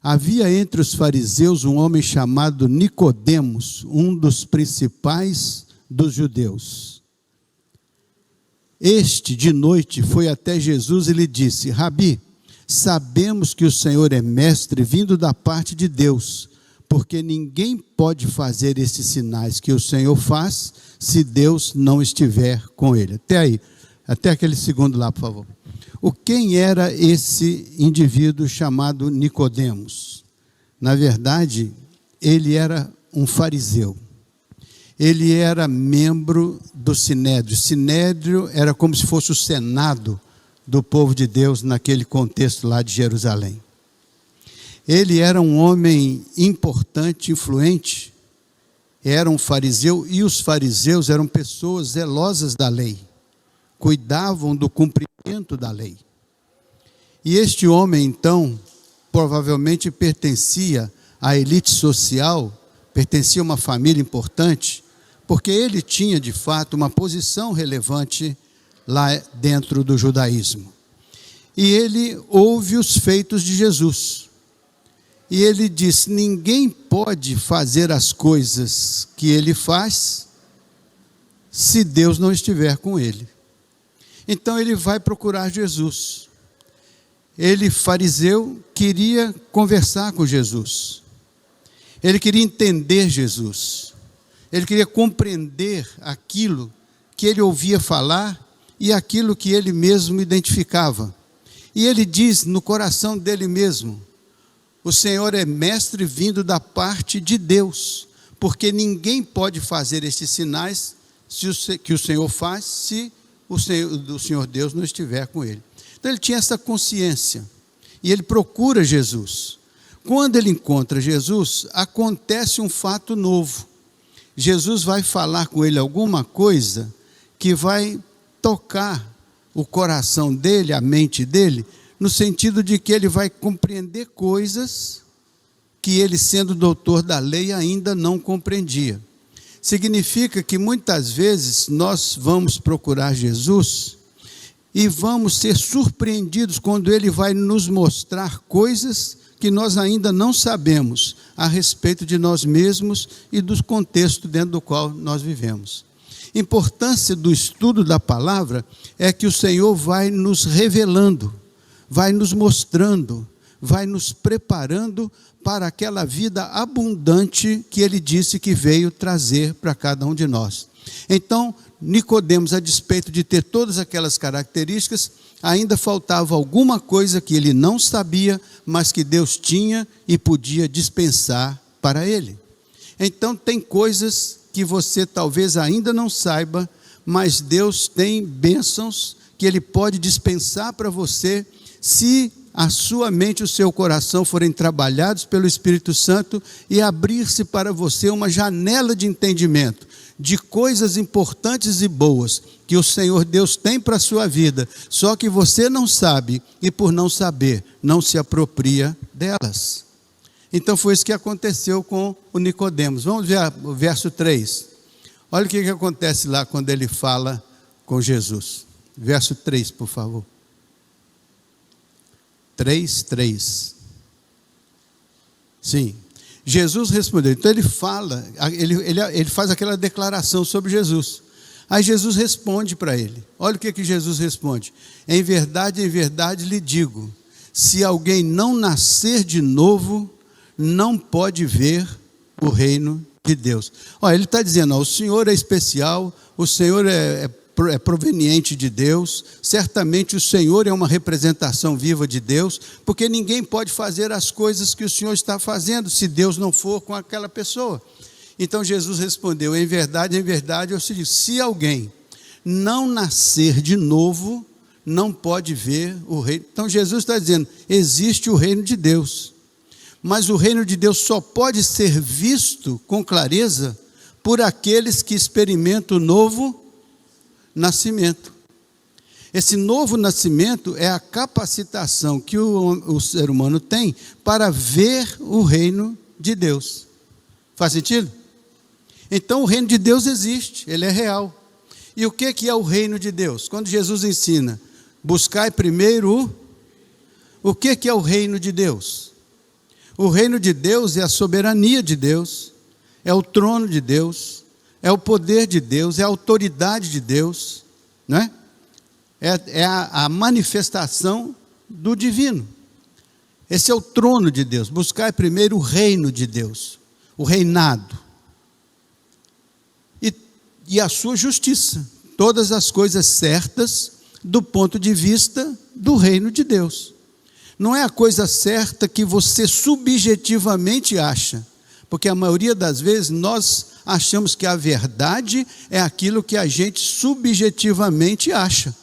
Havia entre os fariseus um homem chamado Nicodemos, um dos principais dos judeus. Este, de noite, foi até Jesus e lhe disse: Rabi, sabemos que o Senhor é mestre vindo da parte de Deus, porque ninguém pode fazer esses sinais que o Senhor faz, se Deus não estiver com ele. Até aí, até aquele segundo lá, por favor. Quem era esse indivíduo chamado Nicodemos? Na verdade, ele era um fariseu. Ele era membro do Sinédrio. O Sinédrio era como se fosse o Senado do povo de Deus naquele contexto lá de Jerusalém. Ele era um homem importante, influente, era um fariseu, e os fariseus eram pessoas zelosas da lei, cuidavam do cumprimento da lei. E este homem, então, provavelmente pertencia à elite social, pertencia a uma família importante, porque ele tinha, de fato, uma posição relevante lá dentro do judaísmo. E ele ouve os feitos de Jesus. E ele diz: ninguém pode fazer as coisas que ele faz se Deus não estiver com ele. Então ele vai procurar Jesus. Ele, fariseu, queria conversar com Jesus. Ele queria entender Jesus. Ele queria compreender aquilo que ele ouvia falar e aquilo que ele mesmo identificava. E ele diz no coração dele mesmo: o Senhor é mestre vindo da parte de Deus, porque ninguém pode fazer esses sinais que o Senhor faz se o Senhor Deus não estiver com ele. Então ele tinha essa consciência e ele procura Jesus. Quando ele encontra Jesus, acontece um fato novo. Jesus vai falar com ele alguma coisa que vai tocar o coração dele, a mente dele, no sentido de que ele vai compreender coisas que ele, sendo doutor da lei, ainda não compreendia. Significa que muitas vezes nós vamos procurar Jesus e vamos ser surpreendidos quando ele vai nos mostrar coisas que nós ainda não sabemos a respeito de nós mesmos e do contexto dentro do qual nós vivemos. A importância do estudo da palavra é que o Senhor vai nos revelando, vai nos mostrando, vai nos preparando para aquela vida abundante que ele disse que veio trazer para cada um de nós. Então, Nicodemos, a despeito de ter todas aquelas características, ainda faltava alguma coisa que ele não sabia, mas que Deus tinha e podia dispensar para ele. Então, tem coisas que você talvez ainda não saiba, mas Deus tem bênçãos que ele pode dispensar para você, se a sua mente e o seu coração forem trabalhados pelo Espírito Santo e abrir-se para você uma janela de entendimento de coisas importantes e boas que o Senhor Deus tem para a sua vida, só que você não sabe e, por não saber, não se apropria delas. Então foi isso que aconteceu com o Nicodemos. Vamos ver o verso 3. Olha o que acontece lá quando ele fala com Jesus. Verso 3, por favor. 3. Sim. Jesus respondeu. Então ele fala, ele faz aquela declaração sobre Jesus. Aí Jesus responde para ele. Olha o que Jesus responde. Em verdade lhe digo, se alguém não nascer de novo, não pode ver o reino de Deus. Olha, ele está dizendo, o Senhor é especial, o Senhor é proveniente de Deus, certamente o Senhor é uma representação viva de Deus, porque ninguém pode fazer as coisas que o Senhor está fazendo, se Deus não for com aquela pessoa. Então Jesus respondeu, em verdade eu te digo, se alguém não nascer de novo, não pode ver o reino. Então Jesus está dizendo, existe o reino de Deus, mas o reino de Deus só pode ser visto com clareza por aqueles que experimentam o novo nascimento. Esse novo nascimento é a capacitação que o ser humano tem para ver o reino de Deus. Faz sentido? Então o reino de Deus existe, ele é real. E o que é o reino de Deus? Quando Jesus ensina, buscai primeiro o que é o reino de Deus? O reino de Deus é a soberania de Deus, é o trono de Deus, é o poder de Deus, é a autoridade de Deus, não é? É a manifestação do divino. Esse é o trono de Deus. Buscar primeiro o reino de Deus, o reinado, e a sua justiça, todas as coisas certas do ponto de vista do reino de Deus. Não é a coisa certa que você subjetivamente acha, porque a maioria das vezes nós achamos que a verdade é aquilo que a gente subjetivamente acha.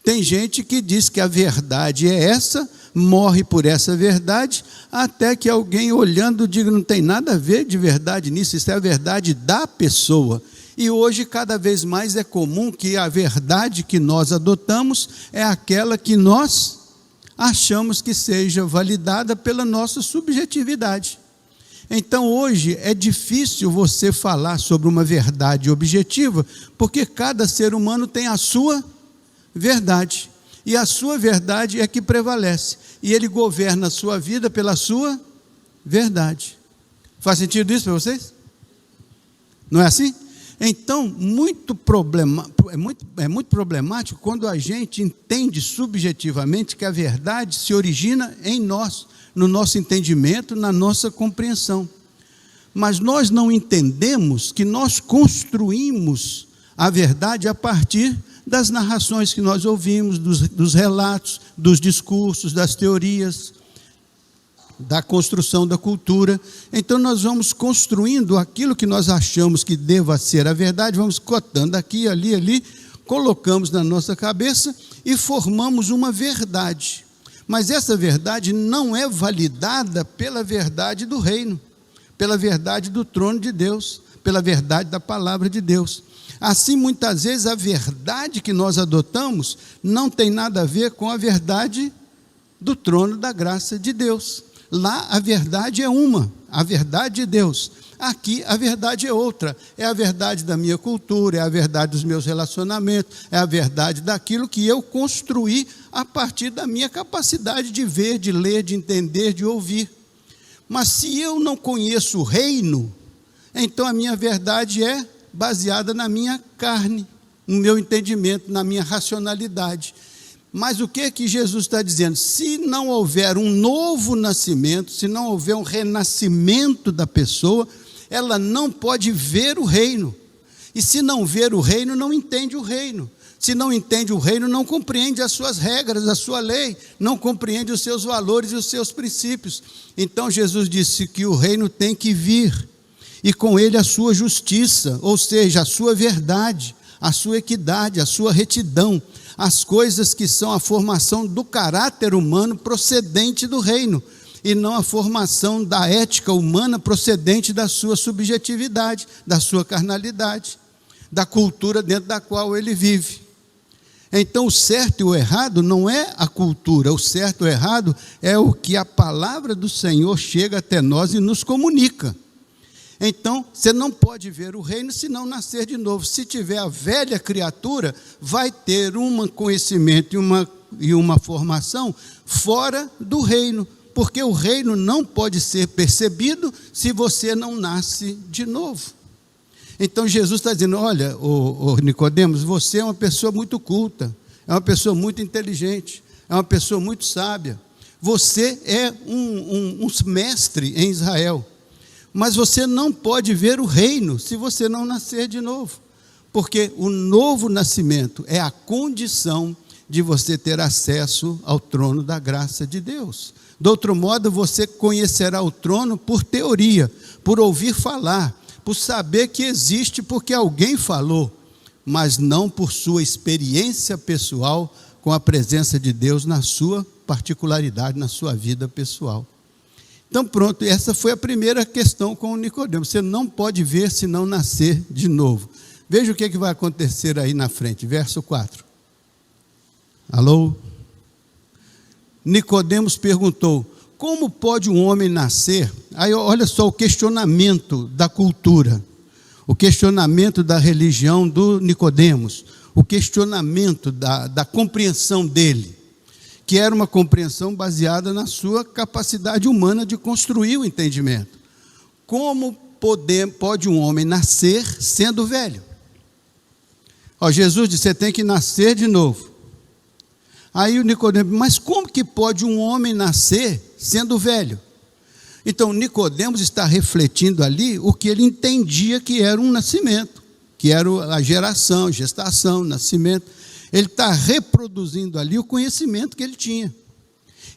Tem gente que diz que a verdade é essa, morre por essa verdade, até que alguém olhando diga, não tem nada a ver de verdade nisso, isso é a verdade da pessoa. E hoje cada vez mais é comum que a verdade que nós adotamos é aquela que nós achamos que seja validada pela nossa subjetividade. Então hoje é difícil você falar sobre uma verdade objetiva, porque cada ser humano tem a sua verdade, e a sua verdade é que prevalece, e ele governa a sua vida pela sua verdade. Faz sentido isso para vocês? Não é assim? Então, é muito problemático quando a gente entende subjetivamente que a verdade se origina em nós, no nosso entendimento, na nossa compreensão. Mas nós não entendemos que nós construímos a verdade a partir das narrações que nós ouvimos, dos relatos, dos discursos, das teorias, da construção da cultura. Então nós vamos construindo aquilo que nós achamos que deva ser a verdade, vamos cotando aqui, ali, colocamos na nossa cabeça e formamos uma verdade. Mas essa verdade não é validada pela verdade do reino, pela verdade do trono de Deus, pela verdade da palavra de Deus. Assim, muitas vezes a verdade que nós adotamos não tem nada a ver com a verdade do trono da graça de Deus. Lá a verdade é uma, a verdade de Deus. Aqui a verdade é outra, é a verdade da minha cultura, é a verdade dos meus relacionamentos, é a verdade daquilo que eu construí a partir da minha capacidade de ver, de ler, de entender, de ouvir. Mas se eu não conheço o reino, então a minha verdade é baseada na minha carne, no meu entendimento, na minha racionalidade. Mas o que é que Jesus está dizendo? Se não houver um novo nascimento, se não houver um renascimento da pessoa, ela não pode ver o reino. E se não ver o reino, não entende o reino. Se não entende o reino, não compreende as suas regras, a sua lei, não compreende os seus valores e os seus princípios. Então Jesus disse que o reino tem que vir, e com ele a sua justiça, ou seja, a sua verdade, a sua equidade, a sua retidão, as coisas que são a formação do caráter humano procedente do reino, e não a formação da ética humana procedente da sua subjetividade, da sua carnalidade, da cultura dentro da qual ele vive. Então o certo e o errado não é a cultura, o certo e o errado é o que a palavra do Senhor chega até nós e nos comunica. Então, você não pode ver o reino se não nascer de novo. Se tiver a velha criatura, vai ter um conhecimento e uma formação fora do reino, porque o reino não pode ser percebido se você não nasce de novo. Então Jesus está dizendo, olha, Nicodemos, você é uma pessoa muito culta, é uma pessoa muito inteligente, é uma pessoa muito sábia, você é um mestre em Israel, mas você não pode ver o reino se você não nascer de novo, porque o novo nascimento é a condição de você ter acesso ao trono da graça de Deus. De outro modo, você conhecerá o trono por teoria, por ouvir falar, por saber que existe porque alguém falou, mas não por sua experiência pessoal com a presença de Deus na sua particularidade, na sua vida pessoal. Então pronto, essa foi a primeira questão com o Nicodemos. Você não pode ver se não nascer de novo. Veja o que vai acontecer aí na frente, verso 4. Alô? Nicodemos perguntou, como pode um homem nascer? Aí olha só o questionamento da cultura, o questionamento da religião do Nicodemos, o questionamento da compreensão dele. que era uma compreensão baseada na sua capacidade humana de construir o entendimento. Como pode um homem nascer sendo velho? Jesus disse, você tem que nascer de novo. Aí o Nicodemos, mas como que pode um homem nascer sendo velho? Então Nicodemos está refletindo ali o que ele entendia que era um nascimento, que era a geração, gestação, nascimento. Ele está reproduzindo ali o conhecimento que ele tinha.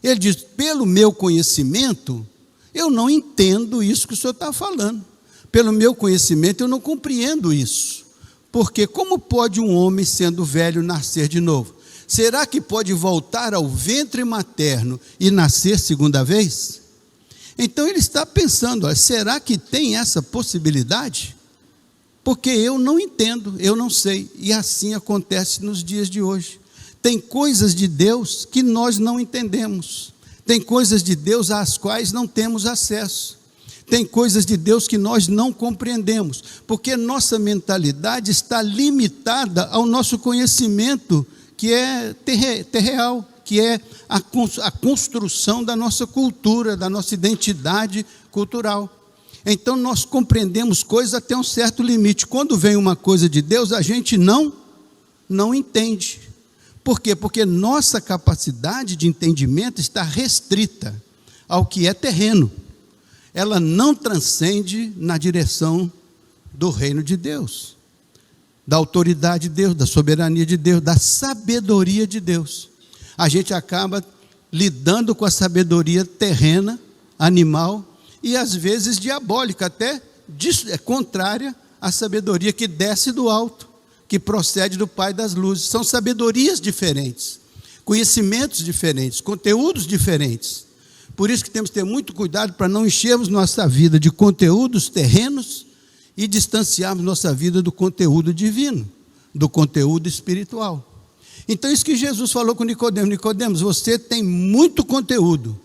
Ele diz, pelo meu conhecimento, eu não entendo isso que o senhor está falando. Pelo meu conhecimento, eu não compreendo isso. Porque como pode um homem, sendo velho, nascer de novo? Será que pode voltar ao ventre materno e nascer segunda vez? Então ele está pensando, será que tem essa possibilidade? Porque eu não entendo, eu não sei. E assim acontece nos dias de hoje. Tem coisas de Deus que nós não entendemos. Tem coisas de Deus às quais não temos acesso. Tem coisas de Deus que nós não compreendemos. Porque nossa mentalidade está limitada ao nosso conhecimento, que é terreal, que é a construção da nossa cultura, da nossa identidade cultural. Então nós compreendemos coisas até um certo limite. Quando vem uma coisa de Deus, a gente não entende. Por quê? Porque nossa capacidade de entendimento está restrita ao que é terreno. Ela não transcende na direção do reino de Deus, da autoridade de Deus, da soberania de Deus, da sabedoria de Deus. A gente acaba lidando com a sabedoria terrena, animal, e às vezes diabólica, até contrária à sabedoria que desce do alto, que procede do Pai das luzes. São sabedorias diferentes, conhecimentos diferentes, conteúdos diferentes. Por isso que temos que ter muito cuidado para não enchermos nossa vida de conteúdos terrenos e distanciarmos nossa vida do conteúdo divino, do conteúdo espiritual. Então isso que Jesus falou com Nicodemos, Nicodemos, você tem muito conteúdo,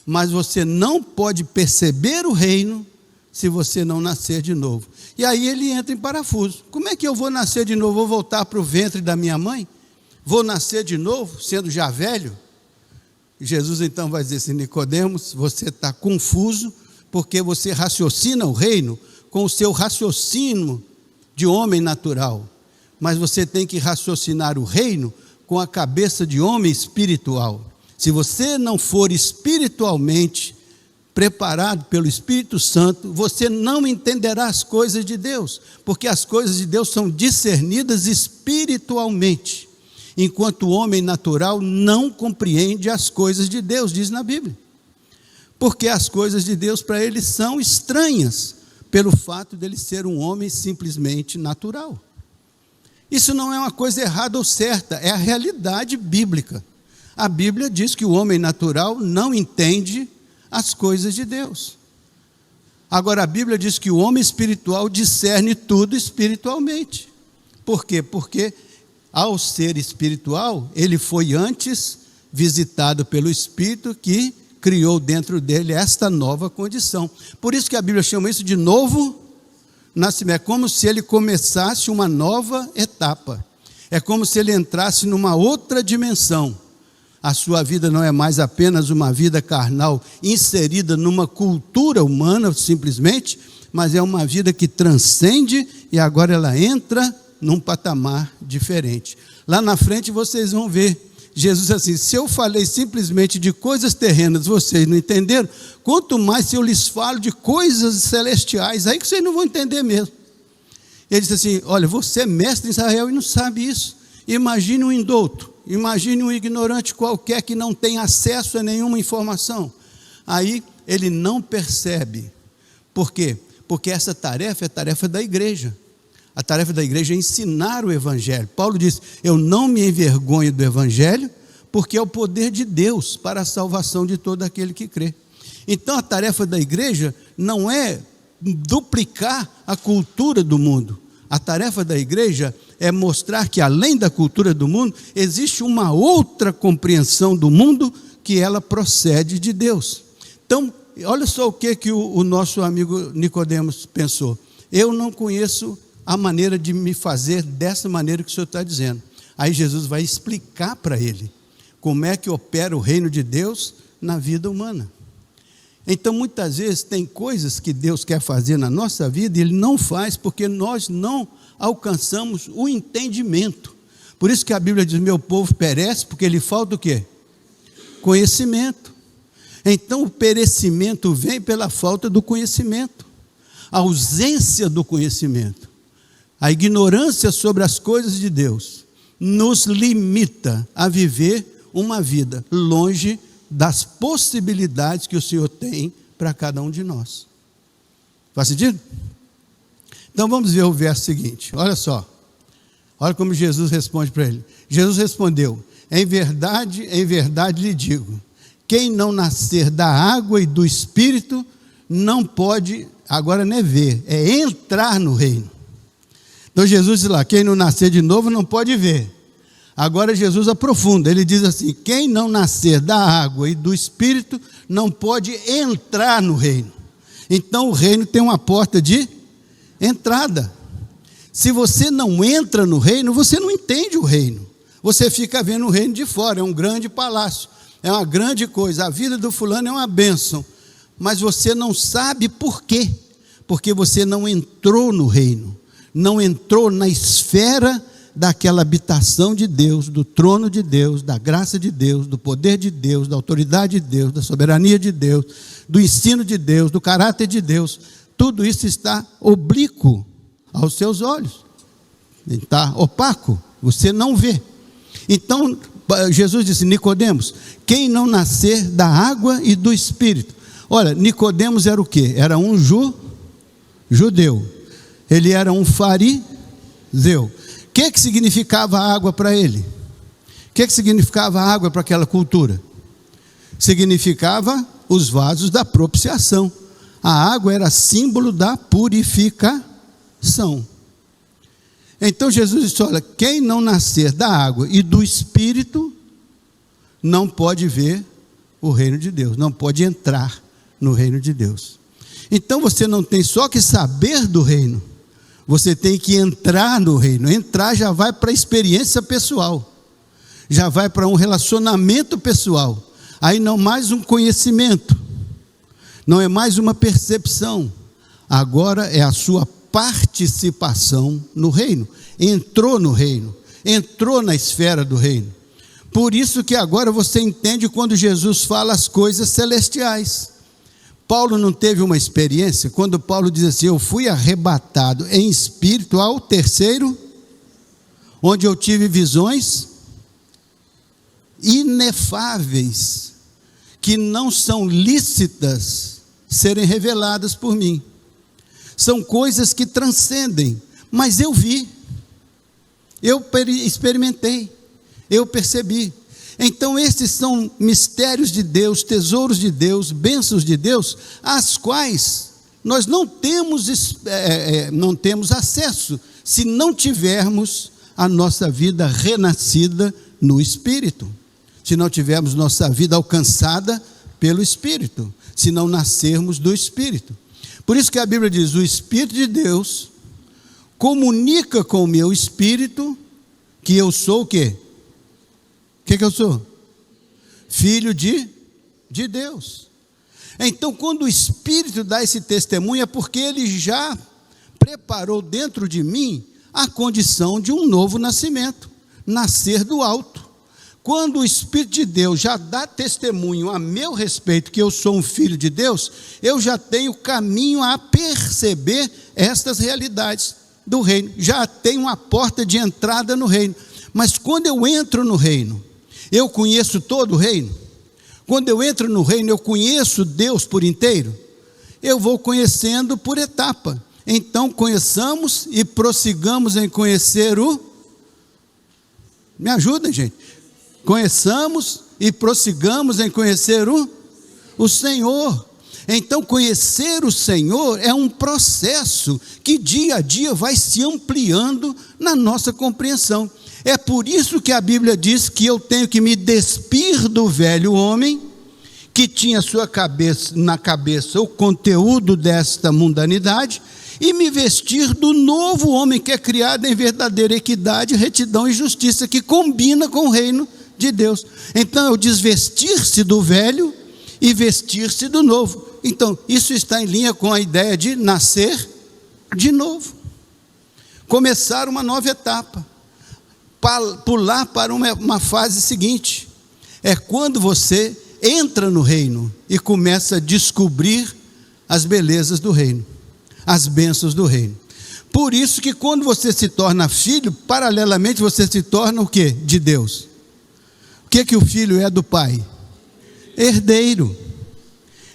mas você não pode perceber o reino se você não nascer de novo. E aí ele entra em parafuso. Como é que eu vou nascer de novo? Vou voltar para o ventre da minha mãe? Vou nascer de novo, sendo já velho? E Jesus então vai dizer assim, Nicodemos, você está confuso, porque você raciocina o reino com o seu raciocínio de homem natural. Mas você tem que raciocinar o reino com a cabeça de homem espiritual. Se você não for espiritualmente preparado pelo Espírito Santo, você não entenderá as coisas de Deus, porque as coisas de Deus são discernidas espiritualmente, enquanto o homem natural não compreende as coisas de Deus, diz na Bíblia, porque as coisas de Deus para ele são estranhas, pelo fato dele ser um homem simplesmente natural. Isso não é uma coisa errada ou certa, é a realidade bíblica. A Bíblia diz que o homem natural não entende as coisas de Deus. Agora a Bíblia diz que o homem espiritual discerne tudo espiritualmente. Por quê? Porque ao ser espiritual, ele foi antes visitado pelo Espírito que criou dentro dele esta nova condição. Por isso que a Bíblia chama isso de novo nascimento. É como se ele começasse uma nova etapa. É como se ele entrasse numa outra dimensão. A sua vida não é mais apenas uma vida carnal inserida numa cultura humana simplesmente, mas é uma vida que transcende e agora ela entra num patamar diferente. Lá na frente vocês vão ver Jesus assim, se eu falei simplesmente de coisas terrenas, vocês não entenderam, quanto mais se eu lhes falo de coisas celestiais, aí que vocês não vão entender mesmo. Ele disse assim, olha, você é mestre em Israel e não sabe isso. Imagine um indouto, imagine um ignorante qualquer que não tem acesso a nenhuma informação. Aí ele não percebe. Por quê? Porque essa tarefa é a tarefa da igreja. A tarefa da igreja é ensinar o evangelho. Paulo diz, eu não me envergonho do evangelho, porque é o poder de Deus para a salvação de todo aquele que crê. Então a tarefa da igreja não é duplicar a cultura do mundo. A tarefa da igreja é mostrar que além da cultura do mundo, existe uma outra compreensão do mundo que ela procede de Deus. Então, olha só o que o nosso amigo Nicodemos pensou. Eu não conheço a maneira de me fazer dessa maneira que o Senhor está dizendo. Aí Jesus vai explicar para ele. como é que opera o reino de Deus na vida humana. Então, muitas vezes, tem coisas que Deus quer fazer na nossa vida e Ele não faz porque nós não alcançamos o entendimento. Por isso que a Bíblia diz, meu povo perece, porque lhe falta o quê? Conhecimento. Então, o perecimento vem pela falta do conhecimento, a ausência do conhecimento. A ignorância sobre as coisas de Deus nos limita a viver uma vida longe das possibilidades que o Senhor tem para cada um de nós. Faz sentido? Então vamos ver o verso seguinte, olha só. Olha como Jesus responde para ele. Jesus respondeu, em verdade lhe digo, quem não nascer da água e do Espírito, não pode, agora não é ver, é entrar no reino. Então Jesus diz lá, quem não nascer de novo não pode ver. Agora Jesus aprofunda, ele diz assim, quem não nascer da água e do Espírito, não pode entrar no reino. Então o reino tem uma porta de entrada. Se você não entra no reino, você não entende o reino. Você fica vendo o reino de fora, é um grande palácio, é uma grande coisa, a vida do fulano é uma bênção, mas você não sabe por quê, porque você não entrou no reino, não entrou na esfera daquela habitação de Deus, do trono de Deus, da graça de Deus, do poder de Deus, da autoridade de Deus, da soberania de Deus, do ensino de Deus, do caráter de Deus. Tudo isso está oblíquo aos seus olhos, está opaco, você não vê. Então Jesus disse, Nicodemos, quem não nascer da água e do Espírito. Olha, Nicodemos era o quê? Era um judeu, ele era um fariseu. O que significava a água para ele? O que significava a água para aquela cultura? Significava os vasos da propiciação. A água era símbolo da purificação. Então Jesus disse, olha, quem não nascer da água e do Espírito, não pode ver o reino de Deus, não pode entrar no reino de Deus. Então você não tem só que saber do reino, você tem que entrar no reino. Entrar já vai para a experiência pessoal, já vai para um relacionamento pessoal. Aí não mais um conhecimento, não é mais uma percepção, agora é a sua participação no reino. Entrou no reino, entrou na esfera do reino. Por isso que agora você entende quando Jesus fala as coisas celestiais. Paulo não teve uma experiência, quando Paulo diz assim, eu fui arrebatado em espírito ao terceiro, onde eu tive visões inefáveis, que não são lícitas serem reveladas por mim. São coisas que transcendem, mas eu vi, eu experimentei, eu percebi. Então esses são mistérios de Deus, tesouros de Deus, bênçãos de Deus, às quais nós não temos acesso, se não tivermos a nossa vida renascida no Espírito, se não tivermos nossa vida alcançada pelo Espírito, se não nascermos do Espírito. Por isso que a Bíblia diz, o Espírito de Deus comunica com o meu espírito que eu sou o quê? O que eu sou? Filho de Deus. Então, quando o Espírito dá esse testemunho, é porque ele já preparou dentro de mim a condição de um novo nascimento, nascer do alto. Quando o Espírito de Deus já dá testemunho a meu respeito que eu sou um filho de Deus, eu já tenho caminho a perceber estas realidades do reino, já tenho uma porta de entrada no reino. Mas quando eu entro no reino, eu conheço todo o reino. Quando eu entro no reino, eu conheço Deus por inteiro. Eu vou conhecendo por etapa. Então conheçamos e prossigamos em conhecer me ajudem, gente. Conheçamos e prossigamos em conhecer o Senhor. Então conhecer o Senhor é um processo que dia a dia vai se ampliando na nossa compreensão. É por isso que a Bíblia diz que eu tenho que me despir do velho homem, que tinha na cabeça o conteúdo desta mundanidade, e me vestir do novo homem que é criado em verdadeira equidade, retidão e justiça, que combina com o reino de Deus. Então é o desvestir-se do velho e vestir-se do novo. Então isso está em linha com a ideia de nascer de novo, começar uma nova etapa, pular para uma fase seguinte. É quando você entra no reino e começa a descobrir as belezas do reino, as bênçãos do reino. Por isso que quando você se torna filho, paralelamente você se torna o quê? De Deus. O que o filho é do pai? Herdeiro.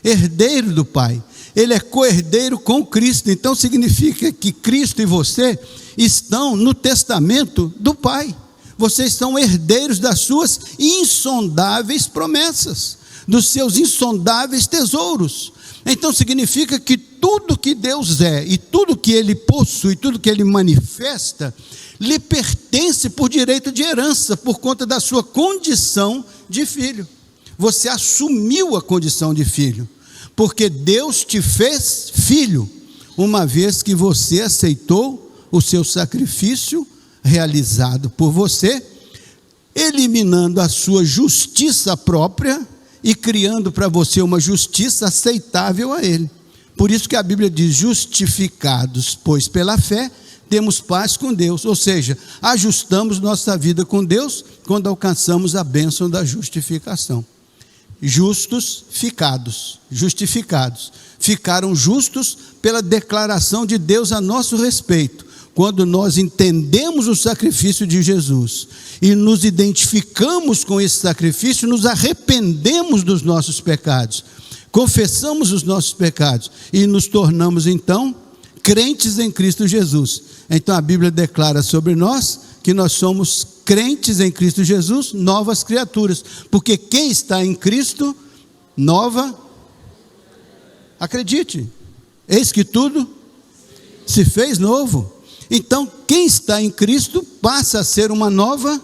Herdeiro do pai. Ele é co-herdeiro com Cristo. Então significa que Cristo e você estão no testamento do pai. Vocês são herdeiros das suas insondáveis promessas, dos seus insondáveis tesouros. Então significa que tudo que Deus é, e tudo que Ele possui, tudo que Ele manifesta, lhe pertence por direito de herança, por conta da sua condição de filho. Você assumiu a condição de filho, porque Deus te fez filho, uma vez que você aceitou o seu sacrifício realizado por você, eliminando a sua justiça própria e criando para você uma justiça aceitável a Ele. Por isso que a Bíblia diz: justificados, pois pela fé, temos paz com Deus. Ou seja, ajustamos nossa vida com Deus quando alcançamos a bênção da justificação. Justos ficados, justificados, ficaram justos pela declaração de Deus a nosso respeito. Quando nós entendemos o sacrifício de Jesus e nos identificamos com esse sacrifício, nos arrependemos dos nossos pecados, confessamos os nossos pecados e nos tornamos então crentes em Cristo Jesus. Então a Bíblia declara sobre nós que nós somos crentes em Cristo Jesus, novas criaturas, porque quem está em Cristo, nova, acredite, eis que tudo se fez novo. Então quem está em Cristo passa a ser uma nova,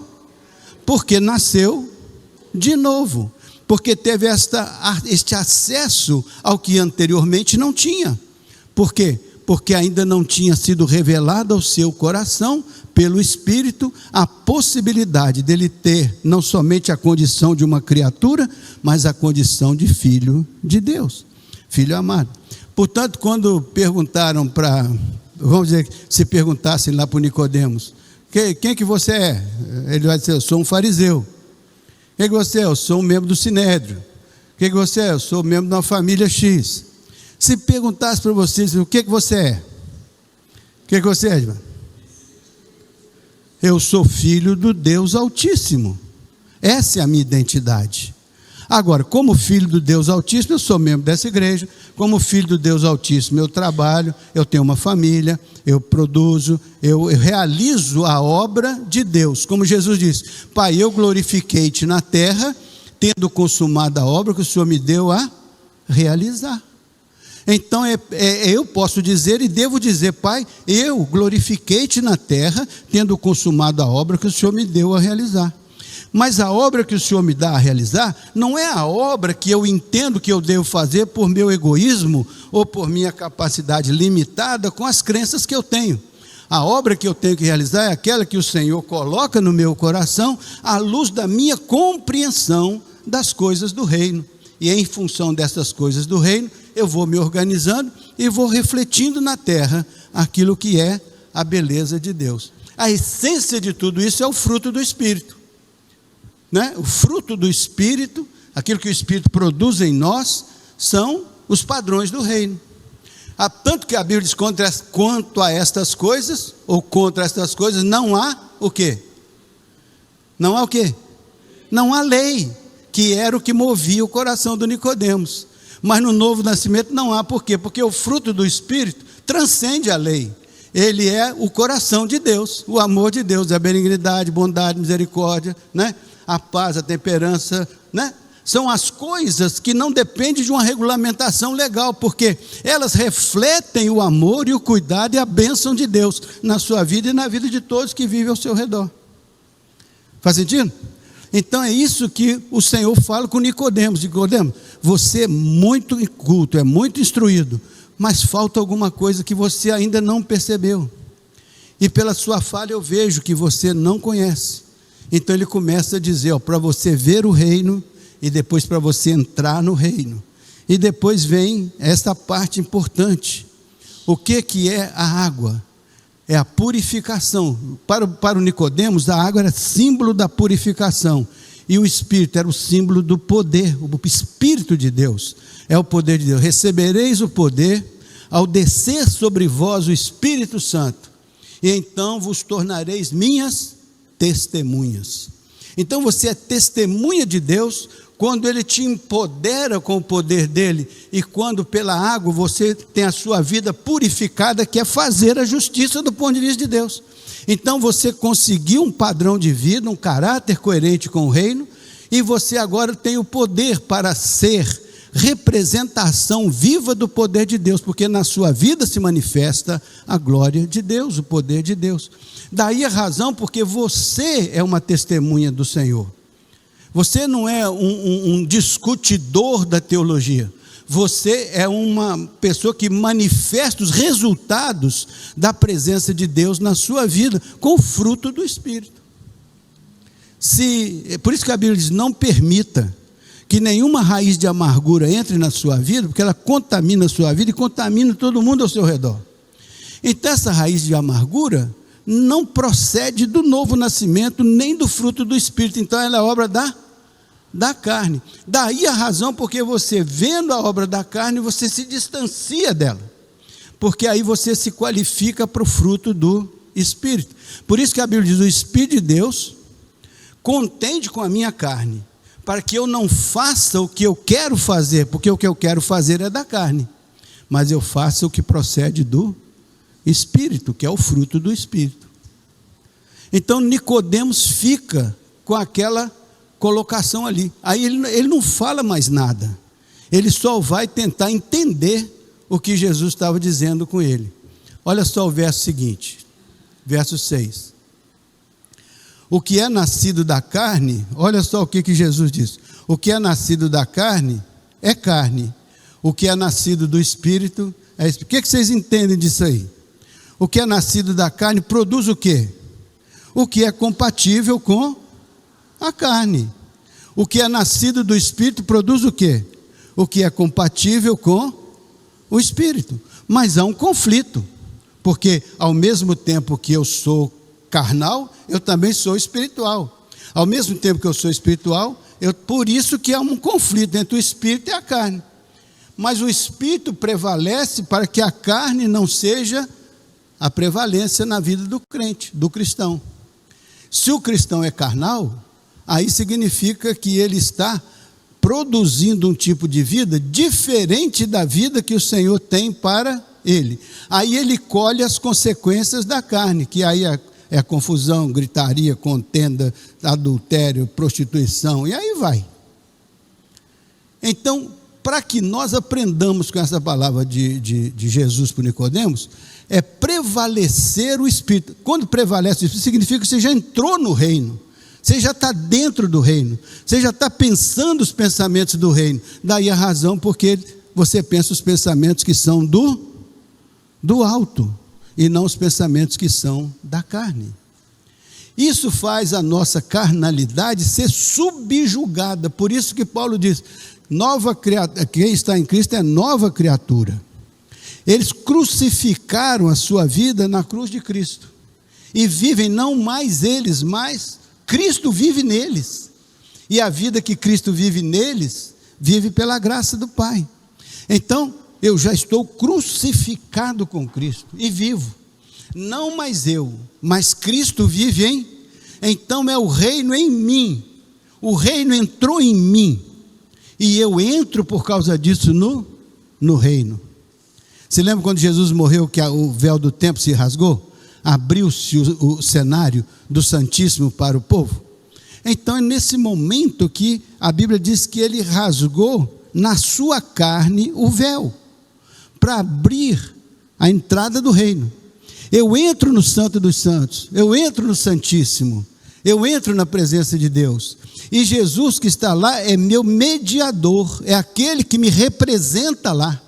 porque nasceu de novo, porque teve este acesso ao que anteriormente não tinha. Por quê? Porque ainda não tinha sido revelado ao seu coração, pelo Espírito, a possibilidade dele ter não somente a condição de uma criatura, mas a condição de filho de Deus, filho amado. Portanto, quando perguntaram vamos dizer, se perguntassem lá para o Nicodemos: quem que você é? Ele vai dizer: eu sou um fariseu. Quem que você é? Eu sou um membro do Sinédrio. Quem que você é? Eu sou membro de uma família X. Se perguntasse para vocês: o que você é? O que você é, irmão? Eu sou filho do Deus Altíssimo. Essa é a minha identidade. Agora, como filho do Deus Altíssimo, eu sou membro dessa igreja. Como filho do Deus Altíssimo, eu trabalho, eu tenho uma família, eu produzo, eu realizo a obra de Deus. Como Jesus disse: Pai, eu glorifiquei-te na terra, tendo consumado a obra que o Senhor me deu a realizar. Então eu posso dizer e devo dizer: Pai, eu glorifiquei-te na terra, tendo consumado a obra que o Senhor me deu a realizar. Mas a obra que o Senhor me dá a realizar não é a obra que eu entendo que eu devo fazer por meu egoísmo ou por minha capacidade limitada com as crenças que eu tenho. A obra que eu tenho que realizar é aquela que o Senhor coloca no meu coração à luz da minha compreensão das coisas do reino. E em função dessas coisas do reino, eu vou me organizando e vou refletindo na terra aquilo que é a beleza de Deus. A essência de tudo isso é o fruto do Espírito. O fruto do Espírito, aquilo que o Espírito produz em nós, são os padrões do reino. Tanto que a Bíblia diz: quanto a estas coisas, ou contra estas coisas, não há o quê? Não há o quê? Não há lei, que era o que movia o coração do Nicodemos. Mas no novo nascimento não há. Por quê? Porque o fruto do Espírito transcende a lei. Ele é o coração de Deus, o amor de Deus, a benignidade, bondade, misericórdia, a paz, a temperança, São as coisas que não dependem de uma regulamentação legal, porque elas refletem o amor e o cuidado e a bênção de Deus na sua vida e na vida de todos que vivem ao seu redor. Faz sentido? Então é isso que o Senhor fala com Nicodemos: Nicodemos, você é muito culto, é muito instruído, mas falta alguma coisa que você ainda não percebeu, e pela sua falha eu vejo que você não conhece. Então ele começa a dizer, para você ver o reino e depois para você entrar no reino. E depois vem essa parte importante. O que é a água? É a purificação. Para o Nicodemos, a água era símbolo da purificação. E o Espírito era o símbolo do poder. O Espírito de Deus é o poder de Deus. Recebereis o poder ao descer sobre vós o Espírito Santo. E então vos tornareis minhas testemunhas. Então você é testemunha de Deus quando Ele te empodera com o poder dEle, e quando pela água você tem a sua vida purificada, que é fazer a justiça do ponto de vista de Deus. Então você conseguiu um padrão de vida, um caráter coerente com o reino, e você agora tem o poder para ser representação viva do poder de Deus, porque na sua vida se manifesta a glória de Deus, o poder de Deus. Daí a razão porque você é uma testemunha do Senhor. Você não é um discutidor da teologia. Você é uma pessoa que manifesta os resultados da presença de Deus na sua vida, com o fruto do Espírito. Por isso que a Bíblia diz, não permita que nenhuma raiz de amargura entre na sua vida, porque ela contamina a sua vida e contamina todo mundo ao seu redor. Então essa raiz de amargura não procede do novo nascimento, nem do fruto do Espírito. Então ela é obra da carne. Daí a razão porque você, vendo a obra da carne, você se distancia dela, porque aí você se qualifica para o fruto do Espírito. Por isso que a Bíblia diz, o Espírito de Deus contende com a minha carne, para que eu não faça o que eu quero fazer, porque o que eu quero fazer é da carne, mas eu faça o que procede do Espírito, que é o fruto do Espírito. Então Nicodemos fica com aquela colocação ali. Aí ele não fala mais nada. Ele só vai tentar entender o que Jesus estava dizendo com ele. Olha só o verso seguinte, verso 6. O que é nascido da carne, olha só o que Jesus diz. O que é nascido da carne é carne. O que é nascido do Espírito é Espírito. O que vocês entendem disso aí? O que é nascido da carne produz o quê? O que é compatível com a carne. O que é nascido do Espírito produz o quê? O que é compatível com o Espírito. Mas há um conflito, porque ao mesmo tempo que eu sou carnal, eu também sou espiritual. Ao mesmo tempo que eu sou espiritual, por isso que há um conflito entre o Espírito e a carne. Mas o Espírito prevalece para que a carne não seja a prevalência na vida do crente, do cristão. Se o cristão é carnal, aí significa que ele está produzindo um tipo de vida diferente da vida que o Senhor tem para ele. Aí ele colhe as consequências da carne, que aí é confusão, gritaria, contenda, adultério, prostituição, e aí vai. Então, para que nós aprendamos com essa palavra de Jesus para Nicodemos, é prevalecer o Espírito. Quando prevalece o Espírito, significa que você já entrou no reino, você já está dentro do reino, você já está pensando os pensamentos do reino. Daí a razão porque você pensa os pensamentos que são do alto, e não os pensamentos que são da carne. Isso faz a nossa carnalidade ser subjugada. Por isso que Paulo diz, quem está em Cristo é nova criatura. Eles crucificaram a sua vida na cruz de Cristo, e vivem não mais eles, mas Cristo vive neles, e a vida que Cristo vive neles, vive pela graça do Pai. Então, eu já estou crucificado com Cristo, e vivo, não mais eu, mas Cristo vive em, então é o reino em mim, o reino entrou em mim, e eu entro por causa disso no reino. Você lembra quando Jesus morreu, que o véu do templo se rasgou? Abriu-se o cenário do Santíssimo para o povo? Então é nesse momento que a Bíblia diz que ele rasgou na sua carne o véu, para abrir a entrada do reino. Eu entro no Santo dos Santos, eu entro no Santíssimo, eu entro na presença de Deus, e Jesus que está lá é meu mediador, é aquele que me representa lá.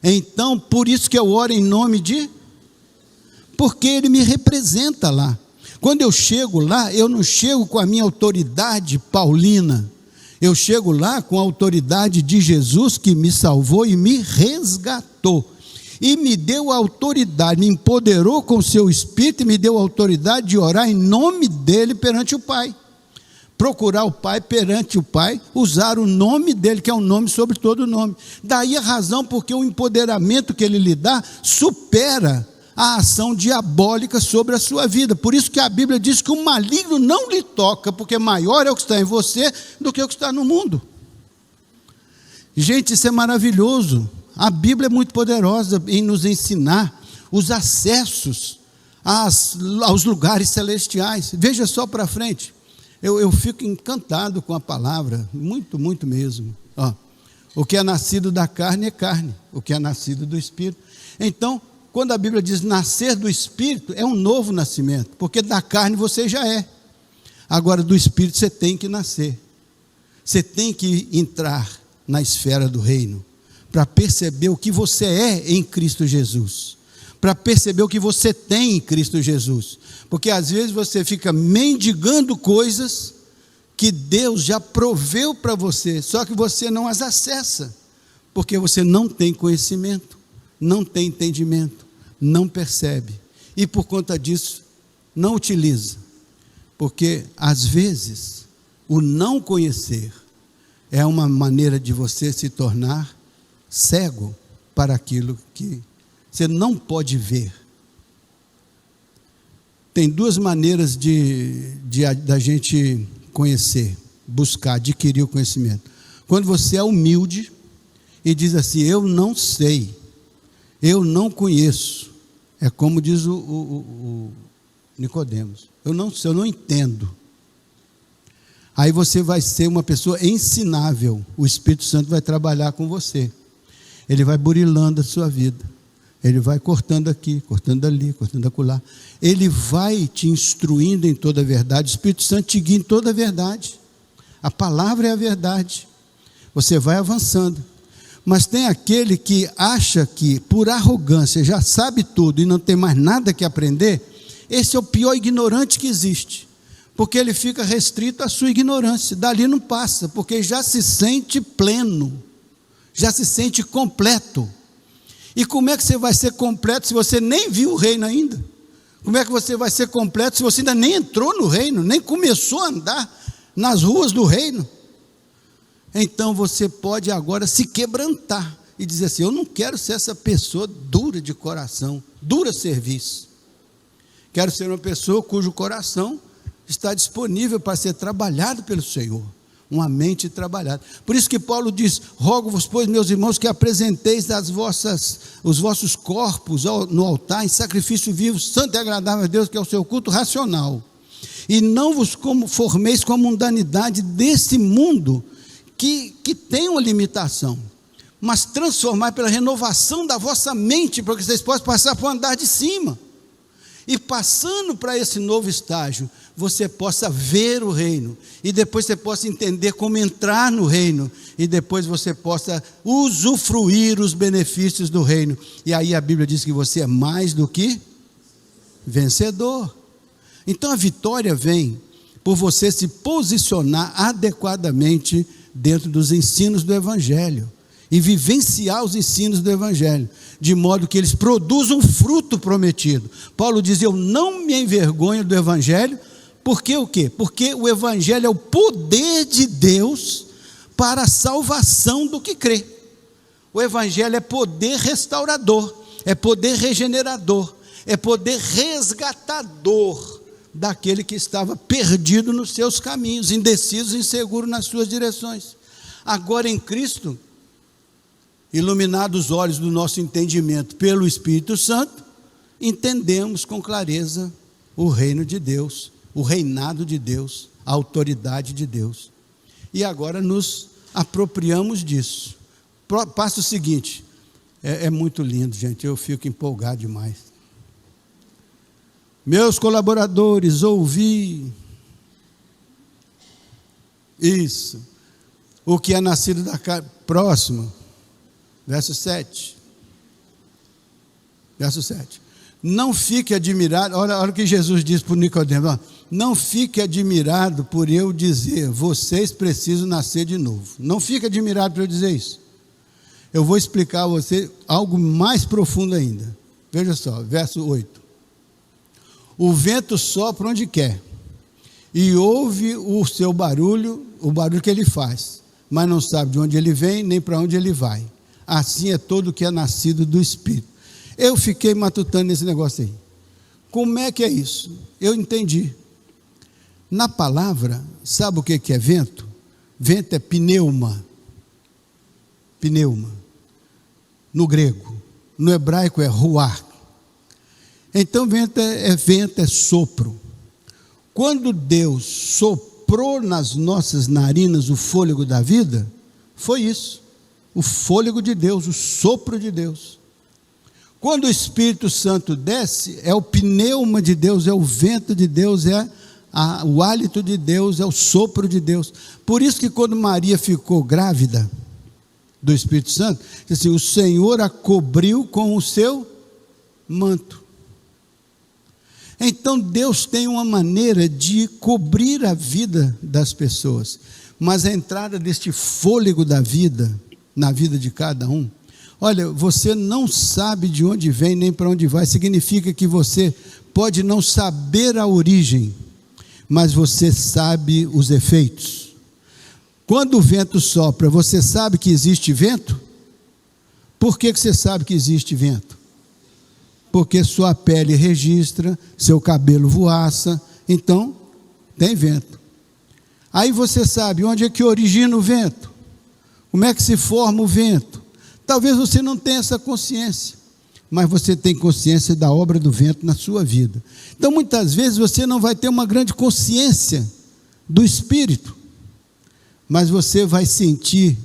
Então, por isso que eu oro em nome de, porque ele me representa lá. Quando eu chego lá, eu não chego com a minha autoridade paulina, eu chego lá com a autoridade de Jesus, que me salvou e me resgatou, e me deu a autoridade, me empoderou com o seu Espírito, e me deu a autoridade de orar em nome dele perante o Pai, procurar o Pai perante o Pai, usar o nome dele, que é um nome sobre todo nome. Daí a razão porque o empoderamento que ele lhe dá supera a ação diabólica sobre a sua vida. Por isso que a Bíblia diz que o maligno não lhe toca, porque maior é o que está em você do que o que está no mundo. Gente, isso é maravilhoso. A Bíblia é muito poderosa em nos ensinar os acessos aos lugares celestiais. Veja só para frente. Eu fico encantado com a palavra, muito, muito mesmo. O que é nascido da carne é carne, o que é nascido do Espírito. Então, quando a Bíblia diz nascer do Espírito, é um novo nascimento, porque da carne você já é. Agora, do Espírito você tem que nascer. Você tem que entrar na esfera do reino, para perceber o que você é em Cristo Jesus, para perceber o que você tem em Cristo Jesus, porque às vezes você fica mendigando coisas que Deus já proveu para você, só que você não as acessa, porque você não tem conhecimento, não tem entendimento, não percebe, e por conta disso, não utiliza, porque às vezes, o não conhecer, é uma maneira de você se tornar cego para aquilo que você não pode ver. Tem duas maneiras da gente conhecer, buscar, adquirir o conhecimento. Quando você é humilde e diz assim, eu não sei, eu não conheço, é como diz o Nicodemos, eu não sei, eu não entendo. Aí você vai ser uma pessoa ensinável, o Espírito Santo vai trabalhar com você, ele vai burilando a sua vida, ele vai cortando aqui, cortando ali, cortando acolá, ele vai te instruindo em toda a verdade, o Espírito Santo te guia em toda a verdade, a palavra é a verdade, você vai avançando. Mas tem aquele que acha que por arrogância já sabe tudo e não tem mais nada que aprender. Esse é o pior ignorante que existe, porque ele fica restrito à sua ignorância, dali não passa, porque já se sente pleno, já se sente completo. E como é que você vai ser completo se você nem viu o reino ainda? Como é que você vai ser completo se você ainda nem entrou no reino, nem começou a andar nas ruas do reino? Então você pode agora se quebrantar e dizer assim, eu não quero ser essa pessoa dura de coração, dura serviço. Quero ser uma pessoa cujo coração está disponível para ser trabalhado pelo Senhor, uma mente trabalhada. Por isso que Paulo diz, rogo-vos, pois, meus irmãos, que apresenteis os vossos corpos no altar em sacrifício vivo, santo e agradável a Deus, que é o seu culto racional. E não vos formeis com a mundanidade desse mundo, que tem uma limitação, mas transformar pela renovação da vossa mente, para que vocês possam passar para o andar de cima, e passando para esse novo estágio, você possa ver o reino, e depois você possa entender como entrar no reino, e depois você possa usufruir os benefícios do reino, e aí a Bíblia diz que você é mais do que vencedor. Então a vitória vem por você se posicionar adequadamente dentro dos ensinos do Evangelho, e vivenciar os ensinos do Evangelho, de modo que eles produzam fruto prometido. Paulo diz, eu não me envergonho do Evangelho, porque o quê? Porque o Evangelho é o poder de Deus para a salvação do que crê. O Evangelho é poder restaurador, é poder regenerador, é poder resgatador daquele que estava perdido nos seus caminhos, indeciso e inseguro nas suas direções. Agora em Cristo, iluminados os olhos do nosso entendimento pelo Espírito Santo, entendemos com clareza o reino de Deus, o reinado de Deus, a autoridade de Deus. E agora nos apropriamos disso. Passo seguinte, é muito lindo, gente, eu fico empolgado demais. Meus colaboradores, ouvi isso, o que é nascido da carne, próximo, verso 7, Não fique admirado, olha o que Jesus disse para o Nicodemo, ó, não fique admirado por eu dizer, vocês precisam nascer de novo. Não fique admirado por eu dizer isso. Eu vou explicar a você algo mais profundo ainda. Veja só, verso 8. O vento sopra onde quer, e ouve o seu barulho, o barulho que ele faz, mas não sabe de onde ele vem, nem para onde ele vai. Assim é todo que é nascido do Espírito. Eu fiquei matutando nesse negócio aí. Como é que é isso? Eu entendi. Na palavra, sabe o que é vento? Vento é pneuma. Pneuma. No grego. No hebraico é ruach. Então vento é sopro. Quando Deus soprou nas nossas narinas o fôlego da vida, foi isso. O fôlego de Deus, o sopro de Deus. Quando o Espírito Santo desce, é o pneuma de Deus, é o vento de Deus, é o hálito de Deus, é o sopro de Deus. Por isso que quando Maria ficou grávida do Espírito Santo, assim, o Senhor a cobriu com o seu manto. Então Deus tem uma maneira de cobrir a vida das pessoas, mas a entrada deste fôlego da vida, na vida de cada um, olha, você não sabe de onde vem nem para onde vai, significa que você pode não saber a origem, mas você sabe os efeitos. Quando o vento sopra, você sabe que existe vento? Por que você sabe que existe vento? Porque sua pele registra, seu cabelo voaça, então tem vento. Aí você sabe onde é que origina o vento, como é que se forma o vento. Talvez você não tenha essa consciência, mas você tem consciência da obra do vento na sua vida. Então muitas vezes você não vai ter uma grande consciência do Espírito, mas você vai sentir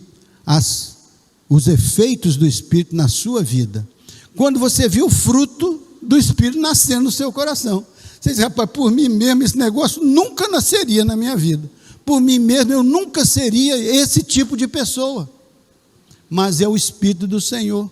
os efeitos do Espírito na sua vida. Quando você viu o fruto do Espírito nascendo no seu coração. Você diz, rapaz, por mim mesmo esse negócio nunca nasceria na minha vida. Por mim mesmo eu nunca seria esse tipo de pessoa. Mas é o Espírito do Senhor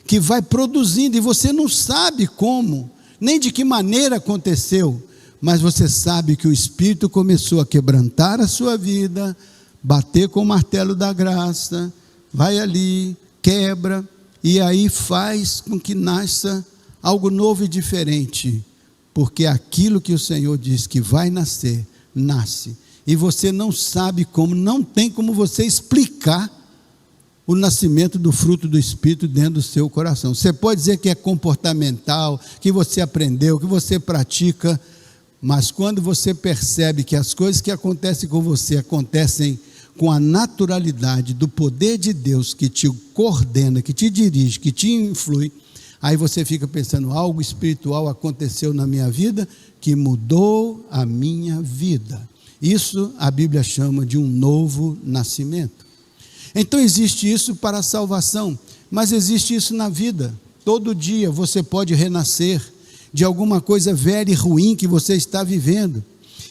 que vai produzindo, e você não sabe como, nem de que maneira aconteceu, mas você sabe que o Espírito começou a quebrantar a sua vida, bater com o martelo da graça, vai ali, quebra, e aí faz com que nasça algo novo e diferente, porque aquilo que o Senhor diz que vai nascer, nasce, e você não sabe como, não tem como você explicar o nascimento do fruto do Espírito dentro do seu coração. Você pode dizer que é comportamental, que você aprendeu, que você pratica, mas quando você percebe que as coisas que acontecem com você acontecem com a naturalidade do poder de Deus que te coordena, que te dirige, que te influi, aí você fica pensando, algo espiritual aconteceu na minha vida que mudou a minha vida. Isso a Bíblia chama de um novo nascimento. Então existe isso para a salvação, mas existe isso na vida. Todo dia você pode renascer de alguma coisa velha e ruim que você está vivendo.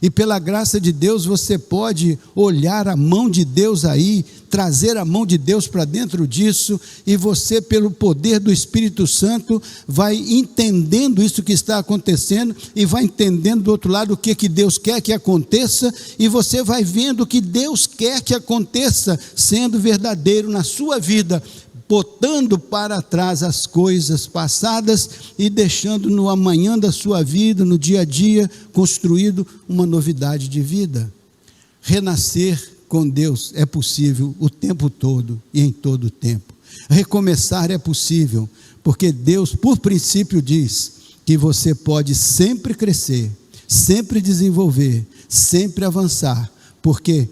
E pela graça de Deus você pode olhar a mão de Deus aí, trazer a mão de Deus para dentro disso, e você, pelo poder do Espírito Santo, vai entendendo isso que está acontecendo, e vai entendendo do outro lado o que Deus quer que aconteça, e você vai vendo o que Deus quer que aconteça, sendo verdadeiro na sua vida, botando para trás as coisas passadas e deixando no amanhã da sua vida, no dia a dia, construído uma novidade de vida. Renascer com Deus é possível o tempo todo e em todo o tempo. Recomeçar é possível, porque Deus, por princípio, diz que você pode sempre crescer, sempre desenvolver, sempre avançar, porque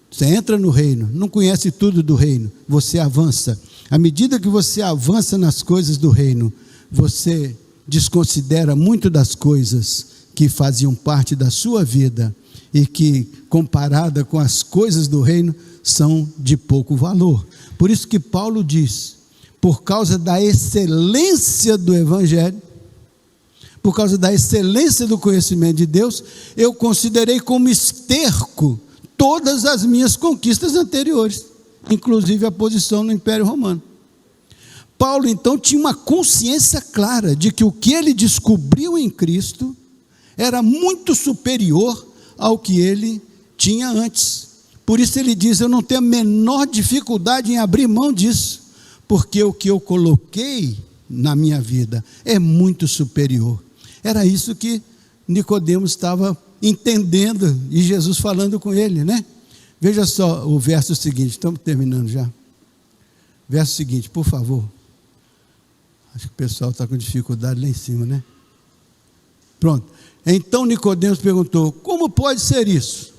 você entra no reino, não conhece tudo do reino, você avança. À medida que você avança nas coisas do reino, você desconsidera muito das coisas que faziam parte da sua vida e que, comparada com as coisas do reino, são de pouco valor. Por isso que Paulo diz, por causa da excelência do Evangelho, por causa da excelência do conhecimento de Deus, eu considerei como esterco todas as minhas conquistas anteriores, inclusive a posição no Império Romano. Paulo então tinha uma consciência clara de que o que ele descobriu em Cristo era muito superior ao que ele tinha antes. Por isso ele diz: eu não tenho a menor dificuldade em abrir mão disso, porque o que eu coloquei na minha vida é muito superior. Era isso que Nicodemos estava entendendo, e Jesus falando com ele, né? Veja só o verso seguinte, estamos terminando já. Verso seguinte, por favor. Acho que o pessoal está com dificuldade lá em cima, né? Pronto. Então Nicodemos perguntou: como pode ser isso?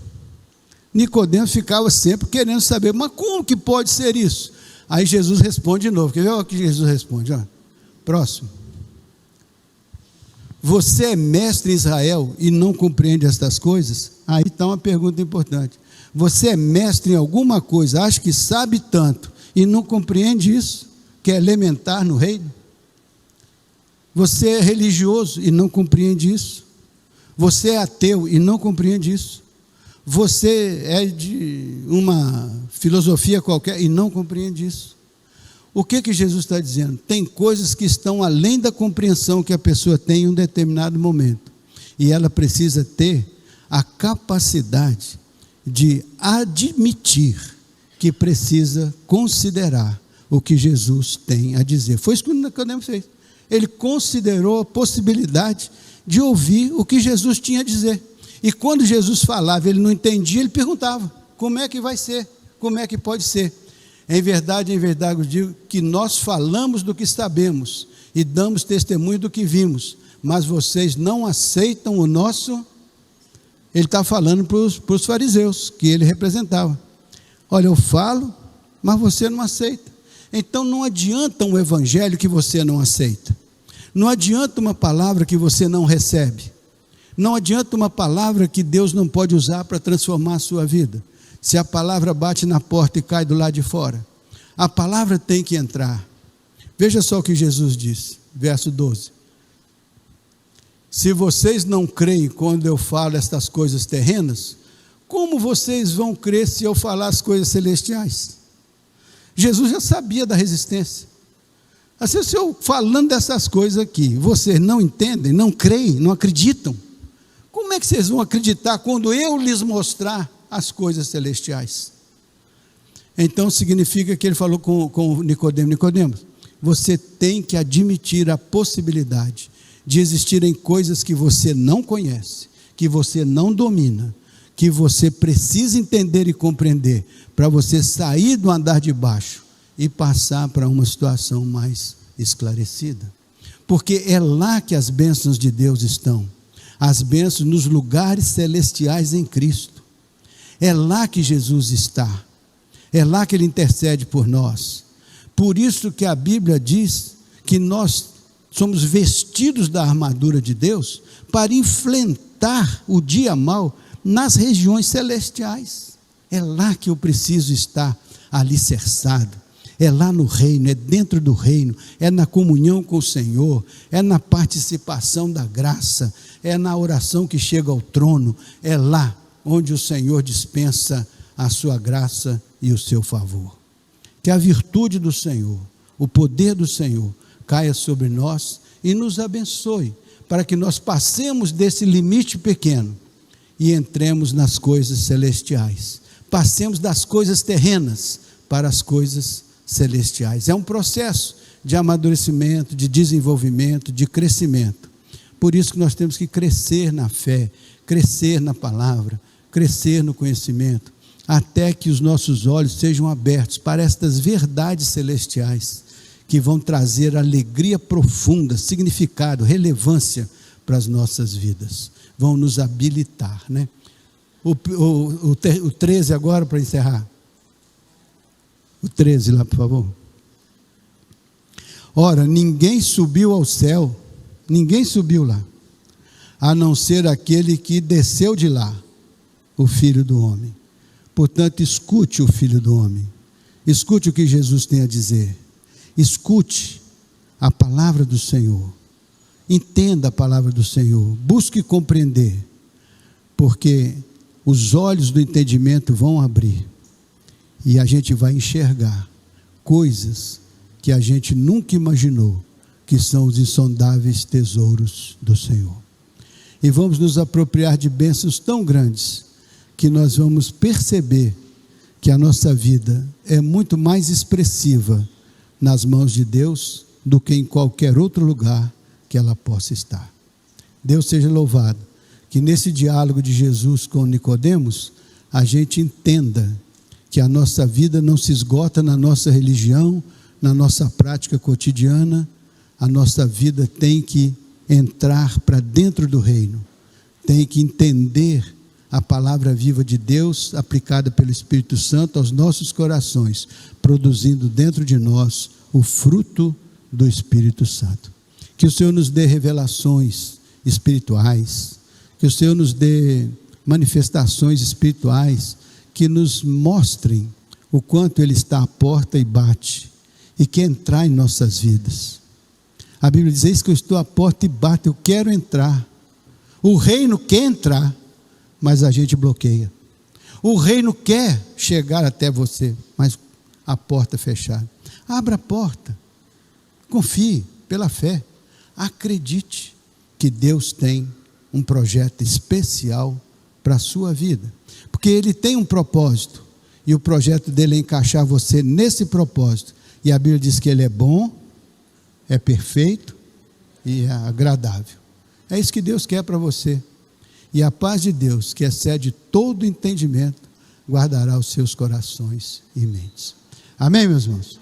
Nicodemos ficava sempre querendo saber, mas como que pode ser isso? Aí Jesus responde de novo. Quer ver o que Jesus responde? Ó. Próximo. Você é mestre em Israel e não compreende estas coisas? Aí está uma pergunta importante. Você é mestre em alguma coisa, acha que sabe tanto e não compreende isso, que é elementar no reino? Você é religioso e não compreende isso? Você é ateu e não compreende isso? Você é de uma filosofia qualquer e não compreende isso? O que Jesus está dizendo? Tem coisas que estão além da compreensão que a pessoa tem em um determinado momento, e ela precisa ter a capacidade de admitir que precisa considerar o que Jesus tem a dizer. Foi isso que o Nicodemos fez. Ele considerou a possibilidade de ouvir o que Jesus tinha a dizer. E quando Jesus falava, ele não entendia, ele perguntava: como é que vai ser? Como é que pode ser? Em verdade eu digo que nós falamos do que sabemos e damos testemunho do que vimos, mas vocês não aceitam o nosso... Ele está falando para os fariseus, que ele representava. Olha, eu falo, mas você não aceita. Então não adianta um evangelho que você não aceita. Não adianta uma palavra que você não recebe. Não adianta uma palavra que Deus não pode usar para transformar a sua vida. Se a palavra bate na porta e cai do lado de fora, a palavra tem que entrar. Veja só o que Jesus disse, verso 12. Se vocês não creem quando eu falo estas coisas terrenas, como vocês vão crer se eu falar as coisas celestiais? Jesus já sabia da resistência. Assim, se eu falando dessas coisas aqui, vocês não entendem, não creem, não acreditam, como é que vocês vão acreditar quando eu lhes mostrar as coisas celestiais? Então significa que ele falou com Nicodemos: Nicodemos, você tem que admitir a possibilidade de existirem coisas que você não conhece, que você não domina, que você precisa entender e compreender, para você sair do andar de baixo e passar para uma situação mais esclarecida. Porque é lá que as bênçãos de Deus estão, as bênçãos nos lugares celestiais em Cristo. É lá que Jesus está, é lá que Ele intercede por nós. Por isso que a Bíblia diz que nós somos vestidos da armadura de Deus para enfrentar o dia mau nas regiões celestiais. É lá que eu preciso estar alicerçado, é lá no reino, é dentro do reino, é na comunhão com o Senhor, é na participação da graça, é na oração que chega ao trono, é lá onde o Senhor dispensa a sua graça e o seu favor. Que a virtude do Senhor, o poder do Senhor, caia sobre nós e nos abençoe, para que nós passemos desse limite pequeno e entremos nas coisas celestiais. Passemos das coisas terrenas para as coisas celestiais. É um processo de amadurecimento, de desenvolvimento, de crescimento. Por isso que nós temos que crescer na fé, crescer na palavra, crescer no conhecimento, até que os nossos olhos sejam abertos para estas verdades celestiais, que vão trazer alegria profunda, significado, relevância para as nossas vidas. Vão nos habilitar, né? O 13 agora, para encerrar. O 13 lá, por favor. Ora, ninguém subiu ao céu, ninguém subiu lá, a não ser aquele que desceu de lá, o Filho do Homem. Portanto, escute o Filho do Homem, escute o que Jesus tem a dizer, escute a palavra do Senhor, entenda a palavra do Senhor, busque compreender, porque os olhos do entendimento vão abrir, e a gente vai enxergar coisas que a gente nunca imaginou, que são os insondáveis tesouros do Senhor. E vamos nos apropriar de bênçãos tão grandes, que nós vamos perceber que a nossa vida é muito mais expressiva nas mãos de Deus do que em qualquer outro lugar que ela possa estar. Deus seja louvado, que nesse diálogo de Jesus com Nicodemos, a gente entenda que a nossa vida não se esgota na nossa religião, na nossa prática cotidiana. A nossa vida tem que entrar para dentro do reino, tem que entender a palavra viva de Deus, aplicada pelo Espírito Santo aos nossos corações, produzindo dentro de nós o fruto do Espírito Santo. Que o Senhor nos dê revelações espirituais, que o Senhor nos dê manifestações espirituais, que nos mostrem o quanto Ele está à porta e bate, e quer entrar em nossas vidas. A Bíblia diz: eis que eu estou à porta e bato, eu quero entrar. O reino quer entrar, mas a gente bloqueia. O reino quer chegar até você, mas a porta é fechada. Abra a porta, confie pela fé, acredite que Deus tem um projeto especial para a sua vida, porque Ele tem um propósito, e o projeto dele é encaixar você nesse propósito, e a Bíblia diz que Ele é bom, é perfeito e é agradável. É isso que Deus quer para você, e a paz de Deus, que excede todo entendimento, guardará os seus corações e mentes. Amém, meus irmãos?